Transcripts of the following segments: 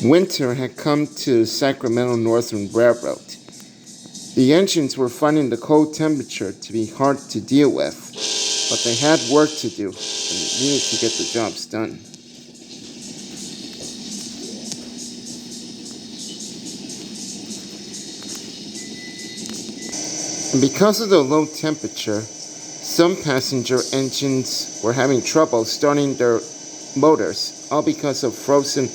Winter had come to the Sacramento Northern Railroad. The engines were finding the cold temperature to be hard to deal with, but they had work to do and needed to get the jobs done. And because of the low temperature, some passenger engines were having trouble starting their motors, all because of frozen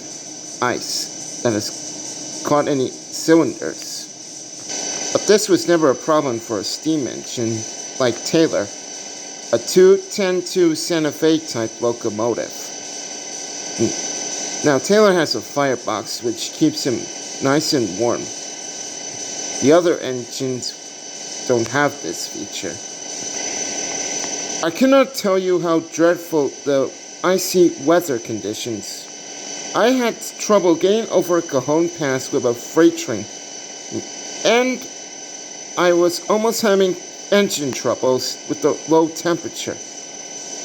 ice that has caught any cylinders. But this was never a problem for a steam engine like Taylor, a 210-2 Santa Fe type locomotive. Now Taylor has a firebox which keeps him nice and warm. The other engines don't have this feature. I cannot tell you how dreadful the icy weather conditions. I had trouble getting over Cajon Pass with a freight train, and I was almost having engine troubles with the low temperature.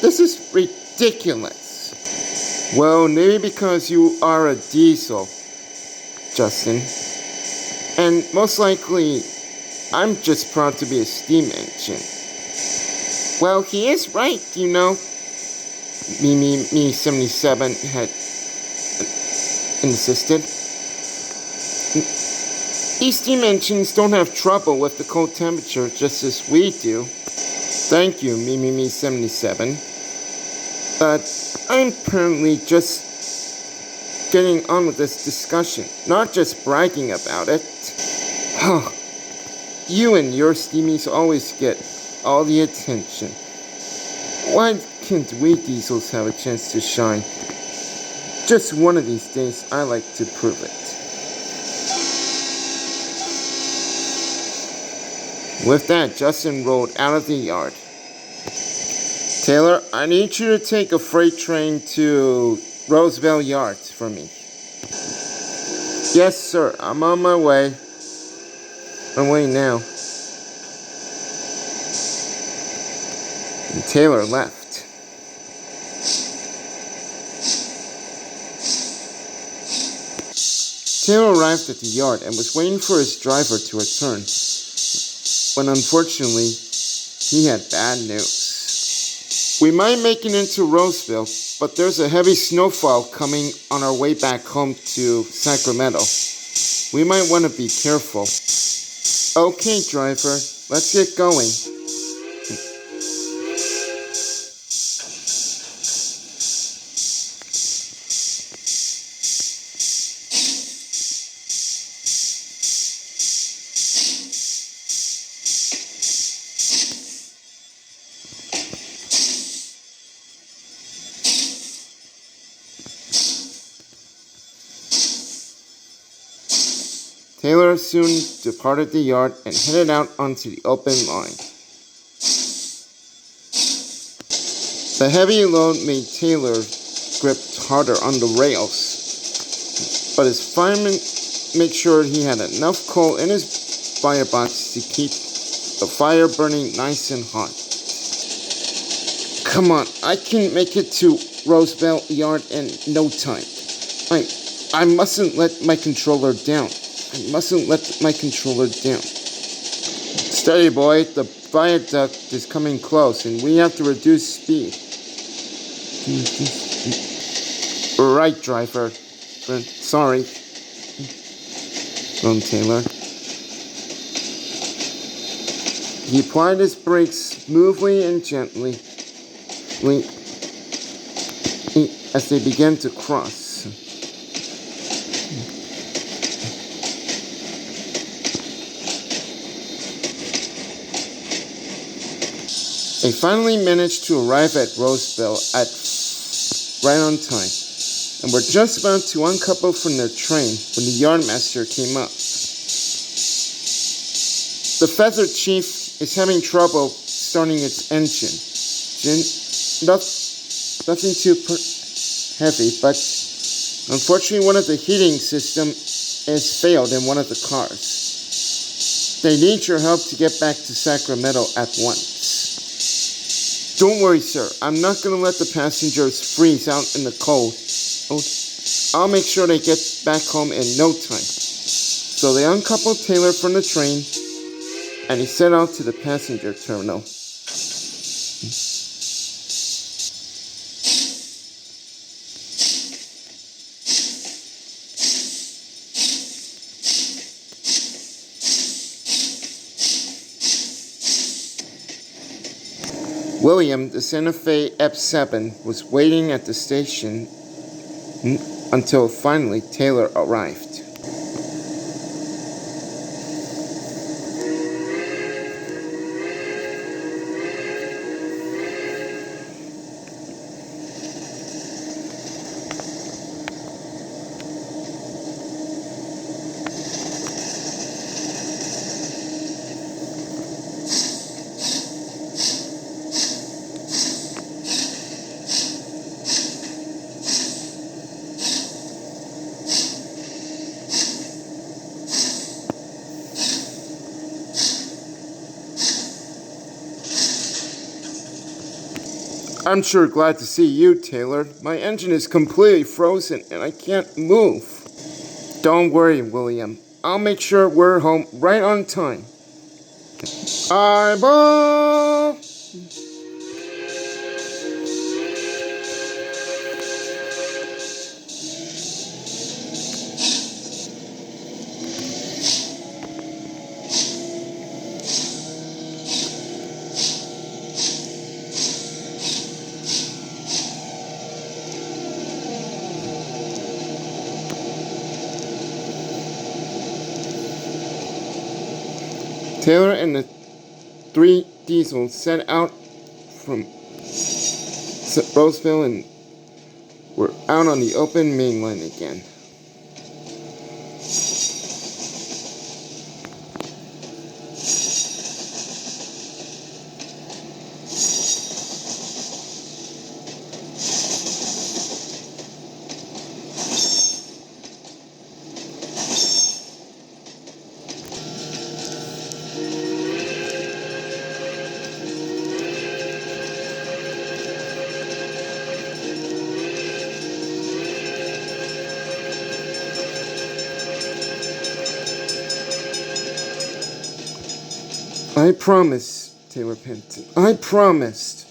This is ridiculous. Well, maybe because you are a diesel, Justin, and most likely I'm just proud to be a steam engine. Well, he is right, you know. Me 77 had insisted. These steam engines don't have trouble with the cold temperature just as we do. Thank you, me 77. But I'm apparently just getting on with this discussion, not just bragging about it. You and your steamies always get all the attention. Why can't we diesels have a chance to shine? Just one of these days, I like to prove it. With that, Justin rolled out of the yard. Taylor, I need you to take a freight train to Roseville Yard for me. Yes, sir. I'm on my way. I'm waiting now. And Taylor left. Taylor arrived at the yard and was waiting for his driver to return, when unfortunately, he had bad news. We might make it into Roseville, but there's a heavy snowfall coming on our way back home to Sacramento. We might want to be careful. Okay, driver, let's get going. Taylor soon departed the yard and headed out onto the open line. The heavy load made Taylor grip harder on the rails, but his fireman made sure he had enough coal in his firebox to keep the fire burning nice and hot. Come on, I can make it to Roseville Yard in no time. I mustn't let my controller down. Steady, boy. The viaduct is coming close, and we have to reduce speed. Right, driver. Sorry. Groaned Taylor. He applied his brakes smoothly and gently as they began to cross. They finally managed to arrive at Roseville right on time, and were just about to uncouple from their train when the yardmaster came up. The Feather Chief is having trouble starting its engine. Nothing too heavy, but unfortunately one of the heating systems has failed in one of the cars. They need your help to get back to Sacramento at once. Don't worry, sir. I'm not going to let the passengers freeze out in the cold. I'll make sure they get back home in no time. So they uncoupled Taylor from the train, and he set out to the passenger terminal. William, the Santa Fe SD40-2, was waiting at the station until finally Taylor arrived. I'm sure glad to see you, Taylor. My engine is completely frozen and I can't move. Don't worry, William. I'll make sure we're home right on time. Eyeball! Taylor and the 3 diesels set out from Roseville and were out on the open mainland again. I promise, Taylor Penton. I promised.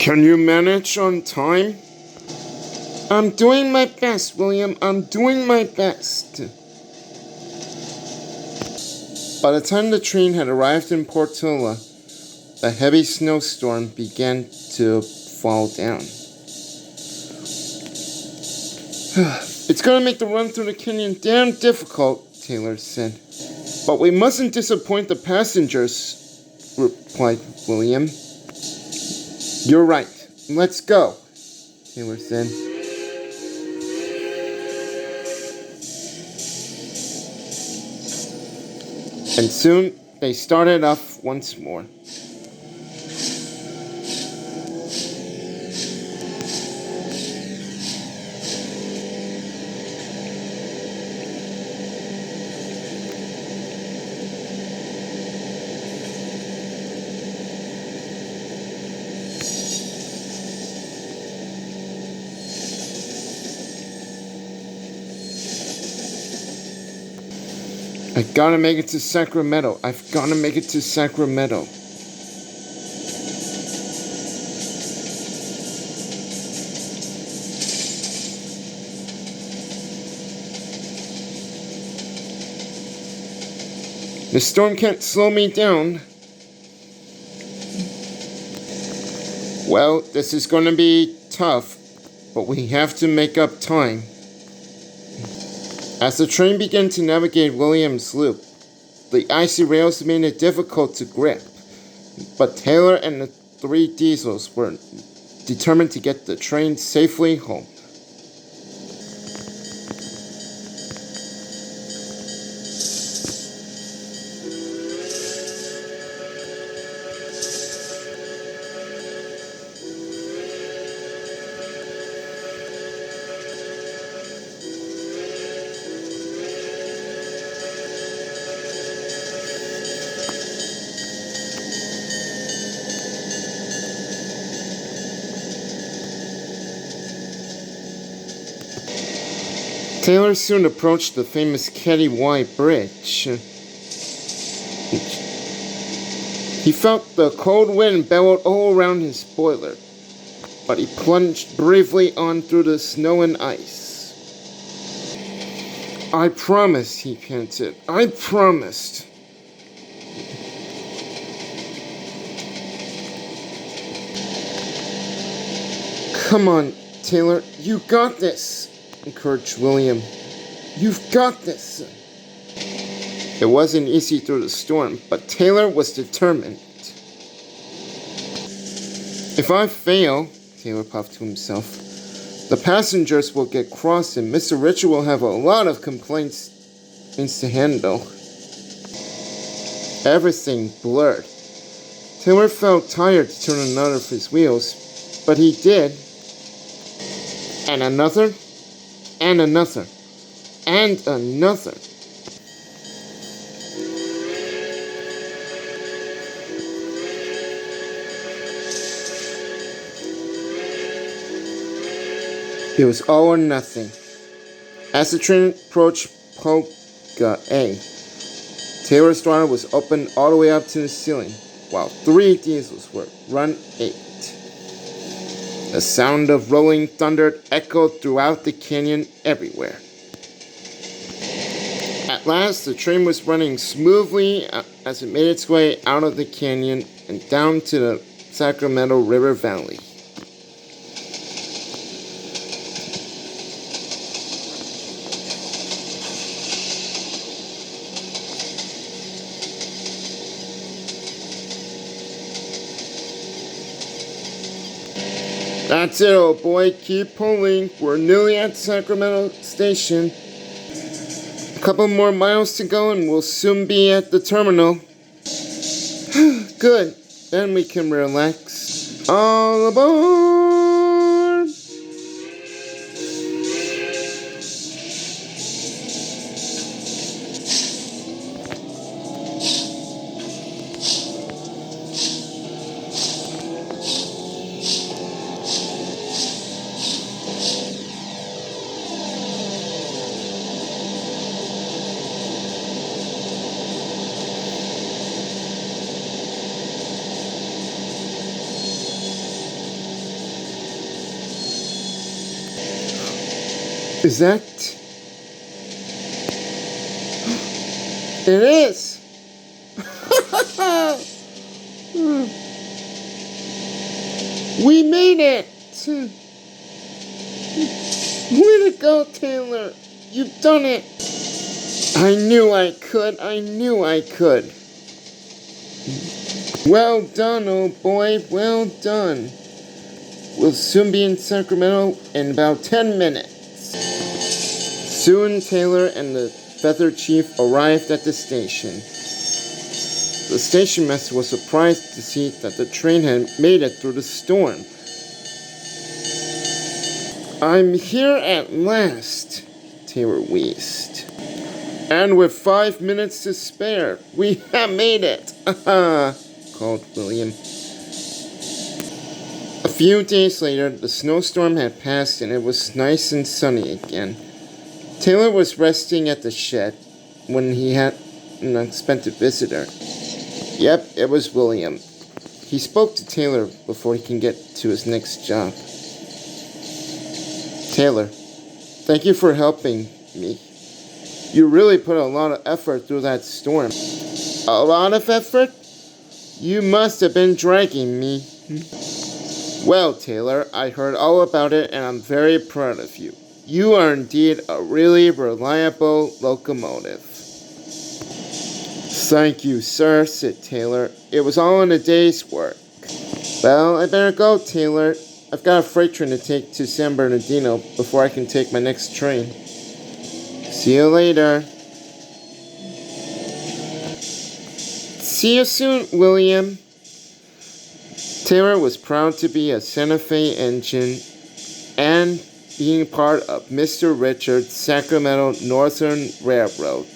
Can you manage on time? I'm doing my best, William. I'm doing my best. By the time the train had arrived in Portola, a heavy snowstorm began to fall down. It's gonna make the run through the canyon damn difficult, Taylor said. But we mustn't disappoint the passengers, replied William. You're right. Let's go, Taylor said. And soon they started off once more. I gotta make it to Sacramento. I've gotta make it to Sacramento. The storm can't slow me down. Well, this is gonna be tough, but we have to make up time. As the train began to navigate Williams Loop, the icy rails made it difficult to grip, but Taylor and the 3 diesels were determined to get the train safely home. Taylor soon approached the famous Ketty Y Bridge. He felt the cold wind bellowed all around his boiler, but he plunged bravely on through the snow and ice. "I promise," he panted. "I promised." "Come on, Taylor, you got this," encouraged William. "You've got this." It wasn't easy through the storm, but Taylor was determined. "If I fail," Taylor puffed to himself, "the passengers will get cross and Mr. Richard will have a lot of complaints to handle." Everything blurred. Taylor felt tired to turn another of his wheels, but he did. And another, and another, and another. It was all or nothing. As the train approached Polka A, Taylor's throttle was opened all the way up to the ceiling, while 3 diesels were run 8. The sound of rolling thunder echoed throughout the canyon everywhere. At last, the train was running smoothly as it made its way out of the canyon and down to the Sacramento River Valley. "That's it, old boy. Keep pulling. We're nearly at Sacramento Station. A couple more miles to go and we'll soon be at the terminal." "Good. Then we can relax. All aboard!" Is that? It is! We made it! Way to go, Taylor! You've done it! I knew I could. I knew I could. Well done, old boy. Well done. We'll soon be in Sacramento in about 10 minutes. Soon, Taylor and the Feather Chief arrived at the station. The station master was surprised to see that the train had made it through the storm. "I'm here at last," Taylor wheezed. "And with 5 minutes to spare, we have made it," called William. A few days later, the snowstorm had passed and it was nice and sunny again. Taylor was resting at the shed when he had an unexpected visitor. Yep, it was William. He spoke to Taylor before he can get to his next job. "Taylor, thank you for helping me. You really put a lot of effort through that storm." "A lot of effort? You must have been dragging me." "Well, Taylor, I heard all about it and I'm very proud of you. You are indeed a really reliable locomotive." "Thank you, sir," said Taylor. "It was all in a day's work." "Well, I better go, Taylor. I've got a freight train to take to San Bernardino before I can take my next train." "See you later." "See you soon, William." Taylor was proud to be a Santa Fe engine and being part of Mr. Richard's Sacramento Northern Railroad.